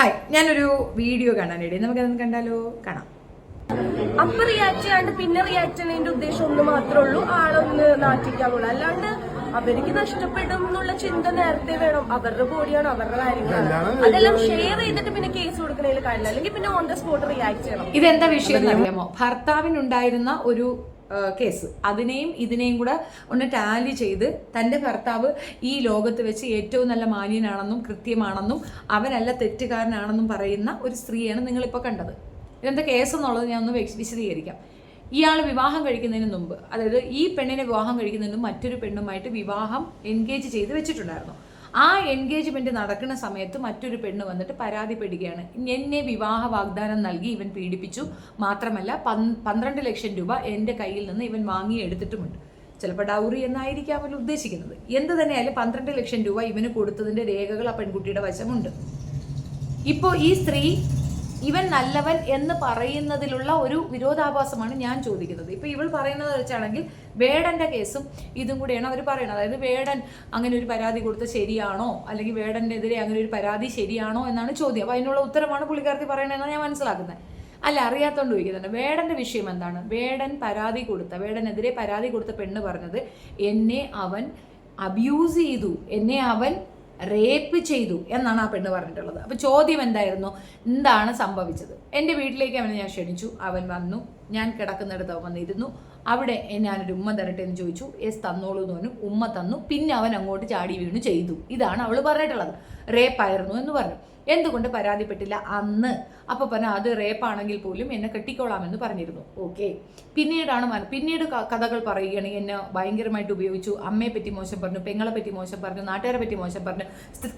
Hi, ഞാനൊരു video കാണാനിടയിൽ നമുക്കതൊന്ന് കണ്ടാലോ? കാണാം. അപ്പൊ റിയാക്ട് ചെയ്യാണ്ട് പിന്നെ റിയാക്ട് ചെയ്യുന്നതിന്റെ ഉദ്ദേശം ഒന്ന് മാത്രമേ ഉള്ളൂ, ആളൊന്ന് നാട്ടിക്കാവുള്ളൂ. അല്ലാണ്ട് അവർക്ക് നഷ്ടപ്പെടും എന്നുള്ള ചിന്ത നേരത്തെ വേണം. അവരുടെ ബോഡിയാണ്, അവരുടെ കാര്യങ്ങളാണ്. അതെല്ലാം ഷെയർ ചെയ്തിട്ട് പിന്നെ കേസ് കൊടുക്കുന്നതിൽ കാര്യമില്ല. അല്ലെങ്കിൽ പിന്നെ ഓൺ ദ സ്പോട്ട് റിയാക്ട് ചെയ്യണം. ഇതെന്താ വിഷയം എന്നറിയാമോ? ഭർത്താവിനുണ്ടായിരുന്ന ഒരു കേസ്, അതിനെയും ഇതിനെയും കൂടെ ഒന്ന് ടാലി ചെയ്ത് തൻ്റെ ഭർത്താവ് ഈ ലോകത്ത് വെച്ച് ഏറ്റവും നല്ല മാന്യനാണെന്നും കൃത്യമാണെന്നും അവനല്ല തെറ്റുകാരനാണെന്നും പറയുന്ന ഒരു സ്ത്രീയാണ് നിങ്ങളിപ്പോൾ കണ്ടത്. ഇതെന്താ കേസ് എന്നുള്ളത് ഞാൻ ഒന്ന് വിശദീകരിക്കാം. ഇയാൾ വിവാഹം കഴിക്കുന്നതിന് മുമ്പ്, അതായത് ഈ പെണ്ണിനെ വിവാഹം കഴിക്കുന്നതിന് മുമ്പ് മറ്റൊരു പെണ്ണുമായിട്ട് വിവാഹം എൻഗേജ് ചെയ്ത് വെച്ചിട്ടുണ്ടായിരുന്നു. ആ എൻഗേജ്മെന്റ് നടക്കുന്ന സമയത്ത് മറ്റൊരു പെണ്ണ് വന്നിട്ട് പരാതിപ്പെടുകയാണ്, എന്നെ വിവാഹ വാഗ്ദാനം നൽകി ഇവൻ പീഡിപ്പിച്ചു, മാത്രമല്ല 12 ലക്ഷം രൂപ എൻ്റെ കയ്യിൽ നിന്ന് ഇവൻ വാങ്ങി എടുത്തിട്ടുമുണ്ട്. ചിലപ്പോൾ ഡൗറി എന്നായിരിക്കാം അവൻ ഉദ്ദേശിക്കുന്നത്. എന്ത് തന്നെയായാലും 12 ലക്ഷം രൂപ ഇവന് കൊടുത്തതിൻ്റെ രേഖകൾ ആ പെൺകുട്ടിയുടെ വശമുണ്ട്. ഇപ്പോൾ ഈ സ്ത്രീ ഇവൻ നല്ലവൻ എന്ന് പറയുന്നതിലുള്ള ഒരു വിരോധാഭാസമാണ് ഞാൻ ചോദിക്കുന്നത്. ഇപ്പൊ ഇവൾ പറയുന്നത് വെച്ചാണെങ്കിൽ വേടന്റെ കേസും ഇതും കൂടിയാണ് അവർ പറയുന്നത്. അതായത് വേടൻ അങ്ങനെ ഒരു പരാതി കൊടുത്തത് ശരിയാണോ, അല്ലെങ്കിൽ വേടനെതിരെ അങ്ങനെ ഒരു പരാതി ശരിയാണോ എന്നാണ് ചോദ്യം. അപ്പൊ അതിനുള്ള ഉത്തരമാണ് പുള്ളിക്കാരത്തി പറയണതെന്നാണ് ഞാൻ മനസ്സിലാക്കുന്നത്. അല്ല, അറിയാത്തോണ്ട് ചോദിക്കുന്നുണ്ട്. വേടന്റെ വിഷയം എന്താണ്? വേടനെതിരെ പരാതി കൊടുത്ത പെണ്ണ് പറഞ്ഞത്, എന്നെ അവൻ അബ്യൂസ് ചെയ്തു, എന്നെ അവൻ റേപ്പ് ചെയ്തു എന്നാണ് ആ പെണ്ണ് പറഞ്ഞിട്ടുള്ളത്. അപ്പോൾ ചോദ്യം എന്തായിരുന്നു? എന്താണ് സംഭവിച്ചത്? എൻ്റെ വീട്ടിലേക്ക് അവനെ ഞാൻ ക്ഷണിച്ചു, അവൻ വന്നു, ഞാൻ കിടക്കുന്നിടത്ത് അവൻ വന്നിരുന്നു, അവിടെ ഞാനൊരു ഉമ്മ തരട്ടെ എന്ന് ചോദിച്ചു, യെസ് തന്നോളൂ എന്ന് പറഞ്ഞു, ഉമ്മ തന്നു, പിന്നെ അവൻ അങ്ങോട്ട് ചാടി വീണു ചെയ്തു. ഇതാണ് അവൾ പറഞ്ഞിട്ടുള്ളത്. റേപ്പായിരുന്നു എന്ന് പറഞ്ഞു. എന്തുകൊണ്ട് പരാതിപ്പെട്ടില്ല അന്ന്? അപ്പോൾ പറഞ്ഞ അത് റേപ്പാണെങ്കിൽ പോലും എന്നെ കെട്ടിക്കോളാമെന്ന് പറഞ്ഞിരുന്നു. ഓക്കെ, പിന്നീട് കഥകൾ പറയുകയാണെങ്കിൽ എന്നെ ഭയങ്കരമായിട്ട് ഉപയോഗിച്ചു, അമ്മയെ പറ്റി മോശം പറഞ്ഞു, പെങ്ങളെ പറ്റി മോശം പറഞ്ഞു, നാട്ടുകാരെ പറ്റി മോശം പറഞ്ഞു,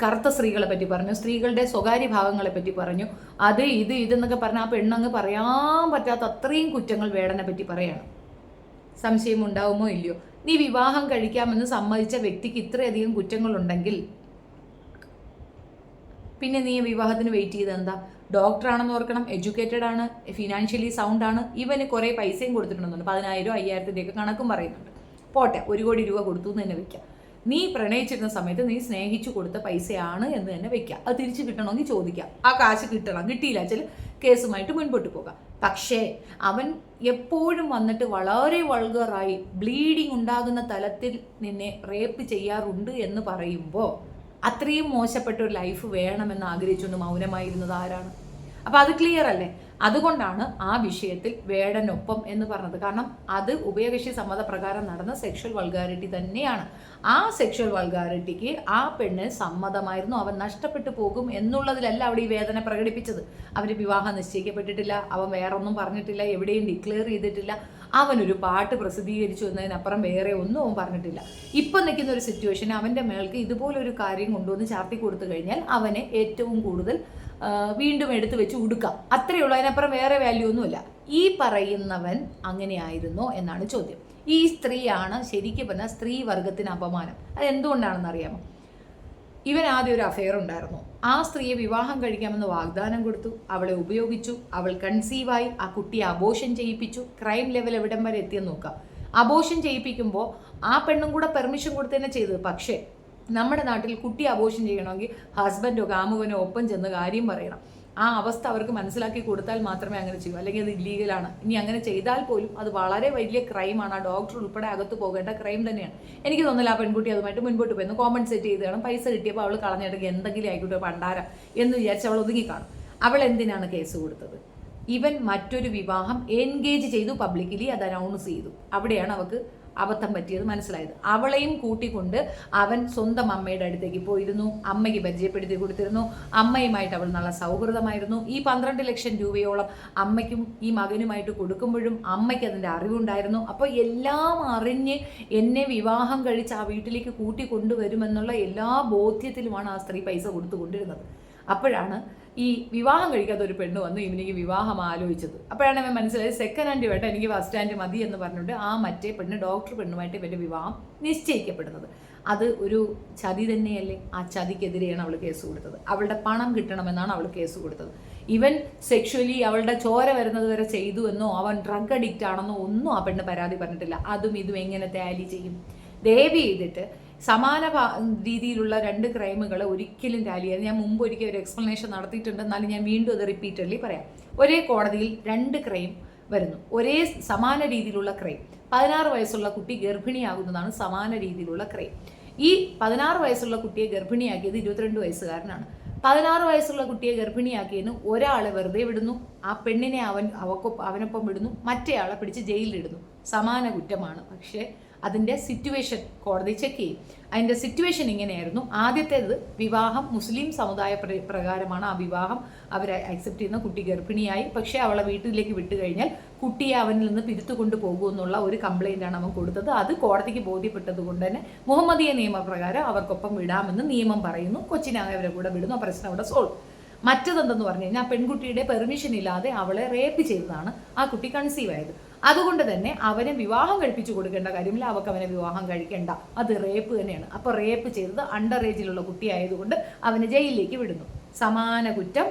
കറുത്ത സ്ത്രീകളെ പറ്റി പറഞ്ഞു, സ്ത്രീകളുടെ സ്വകാര്യ ഭാഗങ്ങളെ പറ്റി പറഞ്ഞു, അത് ഇതെന്നൊക്കെ പറഞ്ഞാൽ ആ പെണ്ണങ്ങ് പറയാൻ പറ്റാത്ത അത്രയും കുറ്റങ്ങൾ വേടനെ പറ്റി പറയാണ്. സംശയം ഉണ്ടാവുമോ ഇല്ലയോ? നീ വിവാഹം കഴിക്കാമെന്ന് സമ്മതിച്ച വ്യക്തിക്ക് ഇത്രയധികം കുറ്റങ്ങളുണ്ടെങ്കിൽ പിന്നെ നീ വിവാഹത്തിന് വെയിറ്റ് ചെയ്ത് എന്താ? ഡോക്ടറാണെന്ന് ഓർക്കണം, എഡ്യൂക്കേറ്റഡ് ആണ്, ഫിനാൻഷ്യലി സൗണ്ട് ആണ്, ഇവന് കുറേ പൈസയും കൊടുത്തിട്ടുണ്ടെന്നുണ്ട്, 10,000 5,000 കണക്കും പറയുന്നുണ്ട്. പോട്ടെ, 1 കോടി രൂപ കൊടുത്തു എന്ന് തന്നെ വെക്കാം. നീ പ്രണയിച്ചിരുന്ന സമയത്ത് നീ സ്നേഹിച്ചു കൊടുത്ത പൈസയാണ് എന്ന് തന്നെ വെക്കാം. അത് തിരിച്ചു കിട്ടണമെങ്കിൽ ചോദിക്കാം, ആ കാശ് കിട്ടണം, കിട്ടിയില്ല വെച്ചാൽ കേസുമായിട്ട് മുൻപോട്ട് പോകാം. പക്ഷേ അവൻ എപ്പോഴും വന്നിട്ട് വളരെ വൾഗറായി ബ്ലീഡിങ് ഉണ്ടാകുന്ന തലത്തിൽ നിന്നെ റേപ്പ് ചെയ്യാറുണ്ട് എന്ന് പറയുമ്പോൾ അത്രയും മോശപ്പെട്ട ഒരു ലൈഫ് വേണമെന്ന് ആഗ്രഹിച്ചുകൊണ്ട് മൗനമായിരുന്നത് ആരാണ്? അപ്പം അത് ക്ലിയർ അല്ലേ? അതുകൊണ്ടാണ് ആ വിഷയത്തിൽ വേടനൊപ്പം എന്ന് പറഞ്ഞത്. കാരണം അത് ഉഭയകക്ഷി സമ്മതപ്രകാരം നടന്ന സെക്ഷൽ വൾഗാരിറ്റി തന്നെയാണ്. ആ സെക്ഷൽ വൾഗാരിറ്റിക്ക് ആ പെണ്ണ് സമ്മതമായിരുന്നു. അവൻ നഷ്ടപ്പെട്ടു പോകും എന്നുള്ളതിലല്ല അവിടെ ഈ വേദന പ്രകടിപ്പിച്ചത്. അവന് വിവാഹം നിശ്ചയിക്കപ്പെട്ടിട്ടില്ല, അവൻ വേറൊന്നും പറഞ്ഞിട്ടില്ല, എവിടെയും ഡിക്ലെയർ ചെയ്തിട്ടില്ല, അവനൊരു പാട്ട് പ്രസിദ്ധീകരിച്ചു എന്നതിനപ്പുറം വേറെ ഒന്നും അവൻ പറഞ്ഞിട്ടില്ല. ഇപ്പം നിൽക്കുന്ന ഒരു സിറ്റുവേഷൻ അവൻ്റെ മേൾക്ക് ഇതുപോലൊരു കാര്യം കൊണ്ടുവന്ന് ചാർത്തി കൊടുത്തു കഴിഞ്ഞാൽ അവനെ ഏറ്റവും കൂടുതൽ വീണ്ടും എടുത്തു വെച്ച് ഉടുക്കാം, അത്രയേ ഉള്ളൂ. അതിനപ്പുറം വേറെ വാല്യൂ ഒന്നുമില്ല. ഈ പറയുന്നവൻ അങ്ങനെയായിരുന്നോ എന്നാണ് ചോദ്യം. ഈ സ്ത്രീയാണ് ശരിക്കും പറഞ്ഞാൽ സ്ത്രീ വർഗത്തിന് അപമാനം. അത് എന്തുകൊണ്ടാണെന്ന് അറിയാമോ? ഇവൻ ആദ്യം ഒരു അഫെയർ ഉണ്ടായിരുന്നു. ആ സ്ത്രീയെ വിവാഹം കഴിക്കാമെന്ന് വാഗ്ദാനം കൊടുത്തു, അവളെ ഉപയോഗിച്ചു, അവൾ കൺസീവായി, ആ കുട്ടിയെ അബോഷൻ ചെയ്യിപ്പിച്ചു. ക്രൈം ലെവൽ എവിടം വരെ എത്തിയെന്ന് നോക്കാം. അബോഷൻ ചെയ്യിപ്പിക്കുമ്പോൾ ആ പെണ്ണും കൂടെ പെർമിഷൻ കൊടുത്ത് തന്നെ ചെയ്തത്. പക്ഷേ നമ്മുടെ നാട്ടിൽ കുട്ടി അബോഷൻ ചെയ്യണമെങ്കിൽ ഹസ്ബൻഡോ കാമുകനോ ഒപ്പം ചെന്ന് കാര്യം പറയണം. ആ അവസ്ഥ അവർക്ക് മനസ്സിലാക്കി കൊടുത്താൽ മാത്രമേ അങ്ങനെ ചെയ്യൂ, അല്ലെങ്കിൽ അത് ഇല്ലീഗലാണ്. ഇനി അങ്ങനെ ചെയ്താൽ പോലും അത് വളരെ വലിയ ക്രൈമാണ്. ആ ഡോക്ടർ ഉൾപ്പെടെ അകത്ത് പോകേണ്ട ക്രൈം തന്നെയാണ്. എനിക്ക് തോന്നില്ല ആ പെൺകുട്ടി അതുമായിട്ട് മുൻപോട്ട് പോയിരുന്നു. കോമ്പൻസേറ്റ് ചെയ്ത് കാണും, പൈസ കിട്ടിയപ്പോൾ അവൾ കളഞ്ഞിട്ടെങ്കിൽ എന്തെങ്കിലും ആയിക്കോട്ടെ പണ്ടാരം എന്ന് വിചാരിച്ച് അവൾ ഒതുങ്ങിക്കാണും. അവൾ എന്തിനാണ് കേസ് കൊടുത്തത്? ഇവൻ മറ്റൊരു വിവാഹം എൻഗേജ് ചെയ്തു, പബ്ലിക്കലി അത് അനൗൺസ് ചെയ്തു. അവിടെയാണ് അവൾക്ക് അബദ്ധം പറ്റിയത് മനസ്സിലായത്. അവളെയും കൂട്ടിക്കൊണ്ട് അവൻ സ്വന്തം അമ്മയുടെ അടുത്തേക്ക് പോയിരുന്നു, അമ്മയ്ക്ക് പരിചയപ്പെടുത്തി കൊടുത്തിരുന്നു, അമ്മയുമായിട്ട് അവൾ നല്ല സൗഹൃദമായിരുന്നു. ഈ 12 ലക്ഷം രൂപയോളം അമ്മയ്ക്കും ഈ മകനുമായിട്ട് കൊടുക്കുമ്പോഴും അമ്മയ്ക്ക് അതിൻ്റെ അറിവുണ്ടായിരുന്നു. അപ്പോൾ എല്ലാം അറിഞ്ഞ് എന്നെ വിവാഹം കഴിച്ച് ആ വീട്ടിലേക്ക് കൂട്ടിക്കൊണ്ടുവരുമെന്നുള്ള എല്ലാ ബോധ്യത്തിലുമാണ് ആ സ്ത്രീ പൈസ കൊടുത്തുകൊണ്ടിരുന്നത്. അപ്പോഴാണ് ഈ വിവാഹം കഴിക്കാത്ത ഒരു പെണ്ണ് വന്ന് ഇവനിക്ക് വിവാഹം ആലോചിച്ചത്. അപ്പോഴാണ് അവൻ മനസ്സിലായത് സെക്കൻഡ് ഹാൻഡ് വേണ്ട, എനിക്ക് ഫസ്റ്റ് ഹാൻഡ് മതി എന്ന് പറഞ്ഞിട്ട് ആ മറ്റേ പെണ്ണ് ഡോക്ടർ പെണ്ണുമായിട്ട് ഇവൻ്റെ വിവാഹം നിശ്ചയിക്കപ്പെടുന്നത്. അത് ഒരു ചതി തന്നെയല്ലേ? ആ ചതിക്കെതിരെയാണ് അവൾ കേസ് കൊടുത്തത്. അവളുടെ പണം കിട്ടണമെന്നാണ് അവൾ കേസ് കൊടുത്തത്. ഇവൻ സെക്ഷുവലി അവളുടെ ചോര വരുന്നത് വരെ ചെയ്തു എന്നോ അവൻ ഡ്രഗ് അഡിക്റ്റ് ആണെന്നോ ഒന്നും ആ പെണ്ണ് പരാതി പറഞ്ഞിട്ടില്ല. അതും ഇതും എങ്ങനെ ടാലി ചെയ്യും? ദയവ് ചെയ്തിട്ട് സമാന രീതിയിലുള്ള 2 ക്രൈമുകൾ ഒരിക്കലും ടാലി ചെയ്യാൻ ഞാൻ മുമ്പ് ഒരിക്കൽ ഒരു എക്സ്പ്ലനേഷൻ നടത്തിയിട്ടുണ്ട്. എന്നാലും ഞാൻ വീണ്ടും അത് റിപ്പീറ്റഡ്ലി പറയാം. ഒരേ കോടതിയിൽ 2 ക്രൈം വരുന്നു, ഒരേ സമാന രീതിയിലുള്ള ക്രൈം. 16 വയസ്സുള്ള കുട്ടി ഗർഭിണിയാകുന്നതാണ് സമാന രീതിയിലുള്ള ക്രൈം. ഈ 16 വയസ്സുള്ള കുട്ടിയെ ഗർഭിണിയാക്കിയത് 22 വയസ്സുകാരനാണ്. 16 വയസ്സുള്ള കുട്ടിയെ ഗർഭിണിയാക്കിയതിന് ഒരാളെ വെറുതെ വിടുന്നു, ആ പെണ്ണിനെ അവനൊപ്പം വിടുന്നു, മറ്റേയാളെ പിടിച്ച് ജയിലിലിടുന്നു. സമാന കുറ്റമാണ്. പക്ഷേ അതിൻ്റെ സിറ്റുവേഷൻ കോടതി ചെക്ക് ചെയ്യും. അതിൻ്റെ സിറ്റുവേഷൻ ഇങ്ങനെയായിരുന്നു. ആദ്യത്തേത് വിവാഹം മുസ്ലിം സമുദായ പ്രകാരമാണ് ആ വിവാഹം അവർ അക്സെപ്റ്റ് ചെയ്യുന്ന. കുട്ടി ഗർഭിണിയായി, പക്ഷേ അവളെ വീട്ടിലേക്ക് വിട്ടു കഴിഞ്ഞാൽ കുട്ടിയെ അവനിൽ നിന്ന് പിരുത്തുകൊണ്ട് പോകുമെന്നുള്ള ഒരു കംപ്ലൈൻ്റാണ് അവൻ കൊടുത്തത്. അത് കോടതിക്ക് ബോധ്യപ്പെട്ടത് കൊണ്ട് തന്നെ മുഹമ്മദീയ നിയമപ്രകാരം അവർക്കൊപ്പം വിടാമെന്ന് നിയമം പറയുന്നു. കൊച്ചിനെ അവരെ കൂടെ വിടുന്നു. ആ പ്രശ്നം അവിടെ സോൾവ്. മറ്റതെന്തെന്ന് പറഞ്ഞു കഴിഞ്ഞാൽ പെൺകുട്ടിയുടെ പെർമിഷൻ ഇല്ലാതെ അവളെ റേപ്പ് ചെയ്തതാണ് ആ കുട്ടി കൺസീവ് ആയത്. അതുകൊണ്ട് തന്നെ അവനെ വിവാഹം കഴിപ്പിച്ചു കൊടുക്കേണ്ട കാര്യമില്ല, അവർക്ക് അവനെ വിവാഹം കഴിക്കേണ്ട, അത് റേപ്പ് തന്നെയാണ്. അപ്പോൾ റേപ്പ് ചെയ്തത് അണ്ടർ ഏജിലുള്ള കുട്ടിയായതുകൊണ്ട് അവനെ ജയിലിലേക്ക് വിടുന്നു. സമാന കുറ്റം,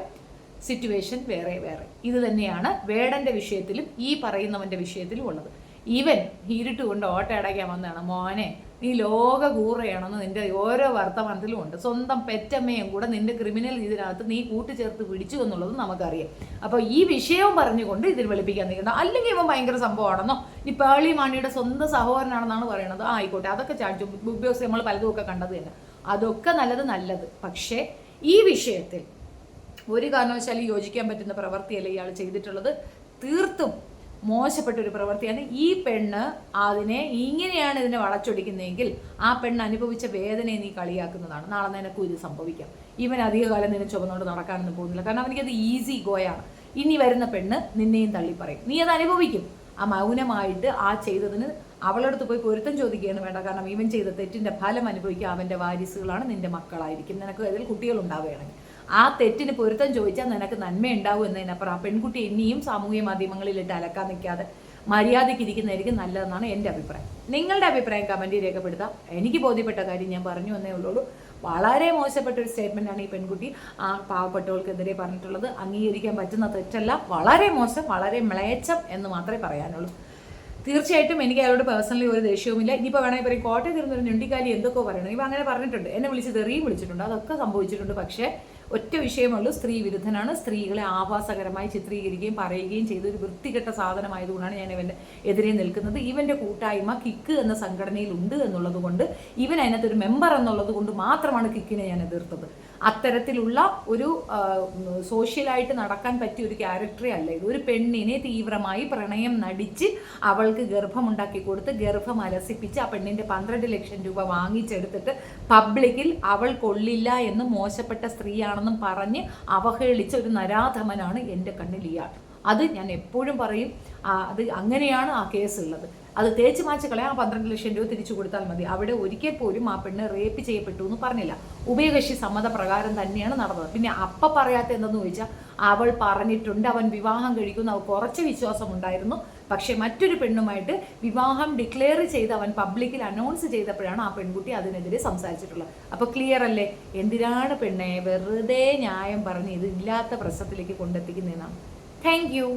സിറ്റുവേഷൻ വേറെ വേറെ. ഇത് തന്നെയാണ് വേടന്റെ വിഷയത്തിലും ഈ പറയുന്നവന്റെ വിഷയത്തിലും ഉള്ളത്. ഇവൻ ഹീരിട്ട് കൊണ്ട് ഓട്ടം അടയ്ക്കാൻ വന്നതാണ്. മോനെ, നീ ലോക കൂറയാണെന്ന് നിന്റെ ഓരോ വർത്തമാനത്തിലും ഉണ്ട്. സ്വന്തം പെറ്റമ്മയും കൂടെ നിന്റെ ക്രിമിനൽ ഇതിനകത്ത് നീ കൂട്ടിച്ചേർത്ത് പിടിച്ചു എന്നുള്ളത് നമുക്കറിയാം. അപ്പോൾ ഈ വിഷയവും പറഞ്ഞുകൊണ്ട് ഇതിൽ വെളുപ്പിക്കാൻ നിൽക്കുന്നത്. അല്ലെങ്കിൽ ഇവൻ ഭയങ്കര സംഭവമാണെന്നോ ഈ പേളി മാണിയുടെ സ്വന്തം സഹോദരനാണെന്നാണ് പറയണത്. ആയിക്കോട്ടെ, അതൊക്കെ ചാടിച്ചു. ബിഗ് ബോസ് നമ്മൾ പലതുമൊക്കെ കണ്ടത് തന്നെ. അതൊക്കെ നല്ലത്. പക്ഷേ ഈ വിഷയത്തിൽ ഒരു കാരണവശാലും യോജിക്കാൻ പറ്റുന്ന പ്രവൃത്തിയല്ല ഇയാൾ ചെയ്തിട്ടുള്ളത്. തീർത്തും മോശപ്പെട്ട ഒരു പ്രവൃത്തിയാണ്. ഈ പെണ്ണ് അതിനെ ഇങ്ങനെയാണ് ഇതിനെ വളച്ചൊടിക്കുന്നതെങ്കിൽ ആ പെണ്ണ് അനുഭവിച്ച വേദനയെ നീ കളിയാക്കുന്നതാണ്. നാളെ നിനക്കും ഇത് സംഭവിക്കാം. ഇവൻ അധികകാലം നിന്നെ ചുമന്നുകൊണ്ട് നടക്കാനൊന്നും പോകുന്നില്ല. കാരണം അവനിക്കത് ഈസി ഗോയാണ്. ഇനി വരുന്ന പെണ്ണ് നിന്നെയും തള്ളി പറയും, നീ അത് അനുഭവിക്കും. ആ മൗനമായിട്ട് ആ ചെയ്തതിന് അവളടുത്ത് പോയി പൊരുത്തം ചോദിക്കുകയാണ് വേണ്ട. കാരണം ഇവൻ ചെയ്ത തെറ്റിന്റെ ഫലം അനുഭവിക്കുക അവൻ്റെ വാരിസുകളാണ്, നിന്റെ മക്കളായിരിക്കും. നിനക്ക് അതിൽ കുട്ടികളുണ്ടാവുകയാണെങ്കിൽ ആ തെറ്റിന് പൊരുത്തം ചോദിച്ചാൽ നിനക്ക് നന്മ ഉണ്ടാവും എന്നതിനപ്പുറം ആ പെൺകുട്ടി ഇനിയും സാമൂഹ്യ മാധ്യമങ്ങളിലിട്ട് അലക്കാൻ നിൽക്കാതെ മര്യാദയ്ക്ക് ഇരിക്കുന്നതായിരിക്കും നല്ലതെന്നാണ് എൻ്റെ അഭിപ്രായം. നിങ്ങളുടെ അഭിപ്രായം കമൻറ്റിൽ രേഖപ്പെടുത്താം. എനിക്ക് ബോധ്യപ്പെട്ട കാര്യം ഞാൻ പറഞ്ഞു എന്നേ ഉള്ളൂ. വളരെ മോശപ്പെട്ട ഒരു സ്റ്റേറ്റ്മെൻറ്റാണ് ഈ പെൺകുട്ടി ആ പാവപ്പെട്ടവർക്കെതിരെ പറഞ്ഞിട്ടുള്ളത്. അംഗീകരിക്കാൻ പറ്റുന്ന തെറ്റല്ല, വളരെ മോശം, വളരെ മ്ലേച്ഛം എന്ന് മാത്രമേ പറയാനുള്ളൂ. തീർച്ചയായിട്ടും എനിക്ക് അയാളോട് പേഴ്സണലി ഒരു ദേഷ്യവുമില്ല. ഇനിയിപ്പോൾ വേണമെങ്കിൽ പറയും കോട്ടയത്ത് ഇരുന്നൊരു ഞുണ്ടിക്കാലി എന്തൊക്കെ പറയണം. ഇവ അങ്ങനെ പറഞ്ഞിട്ടുണ്ട്, എന്നെ വിളിച്ച് തെറിയും വിളിച്ചിട്ടുണ്ട്, അതൊക്കെ സംഭവിച്ചിട്ടുണ്ട്. പക്ഷേ ഒറ്റ വിഷയമുള്ളൂ, സ്ത്രീ വിരുദ്ധനാണ്. സ്ത്രീകളെ ആഭാസകരമായി ചിത്രീകരിക്കുകയും പറയുകയും ചെയ്ത ഒരു വൃത്തികെട്ട സാധനമായതുകൊണ്ടാണ് ഞാൻ ഇവൻ്റെ എതിരെ നിൽക്കുന്നത്. ഇവൻ്റെ കൂട്ടായ്മ കിക്ക് എന്ന സംഘടനയിൽ ഉണ്ട് എന്നുള്ളത് കൊണ്ട്, ഇവൻ അതിനകത്തൊരു മെമ്പർ എന്നുള്ളത് കൊണ്ട് മാത്രമാണ് കിക്കിനെ ഞാൻ എതിർത്തത്. അത്തരത്തിലുള്ള ഒരു സോഷ്യലായിട്ട് നടക്കാൻ പറ്റിയ ഒരു ക്യാരക്ടറേ അല്ല ഇത്. ഒരു പെണ്ണിനെ തീവ്രമായി പ്രണയം നടിച്ച് അവൾക്ക് ഗർഭമുണ്ടാക്കി കൊടുത്ത് ഗർഭം അലസിപ്പിച്ച് ആ പെണ്ണിൻ്റെ 12 ലക്ഷം രൂപ വാങ്ങിച്ചെടുത്തിട്ട് പബ്ലിക്കിൽ അവൾ കൊള്ളില്ല എന്ന് മോശപ്പെട്ട സ്ത്രീയാണെന്നും പറഞ്ഞ് അവഹേളിച്ച ഒരു നരാധമനാണ് എൻ്റെ കണ്ണിൽ ഇയാൾ. അത് ഞാൻ എപ്പോഴും പറയും. അത് അങ്ങനെയാണ് ആ കേസുള്ളത്. അത് തേച്ച് മാച്ച് കളയാൻ ആ 12 ലക്ഷം രൂപ തിരിച്ചു കൊടുത്താൽ മതി. അവിടെ ഒരിക്കൽ പോലും ആ പെണ്ണ് റേപ്പ് ചെയ്യപ്പെട്ടു എന്ന് പറഞ്ഞില്ല. ഉഭയകക്ഷി സമ്മതപ്രകാരം തന്നെയാണ് നടന്നത്. പിന്നെ പറയാത്ത എന്തെന്ന് ചോദിച്ചാൽ അവൾ പറഞ്ഞിട്ടുണ്ട് അവൻ വിവാഹം കഴിക്കുന്നു, അവൾ കുറച്ച് വിശ്വാസമുണ്ടായിരുന്നു. പക്ഷേ മറ്റൊരു പെണ്ണുമായിട്ട് വിവാഹം ഡിക്ലെയർ ചെയ്ത് അവൻ പബ്ലിക്കിൽ അനൗൺസ് ചെയ്തപ്പോഴാണ് ആ പെൺകുട്ടി അതിനെതിരെ സംസാരിച്ചിട്ടുള്ളത്. അപ്പോൾ ക്ലിയർ അല്ലേ? എന്തിനാണ് പെണ്ണെ വെറുതെ ന്യായം പറഞ്ഞ് ഇത് ഇല്ലാത്ത പ്രശ്നത്തിലേക്ക് കൊണ്ടെത്തിക്കുന്നതെന്നാണ്. Thank you.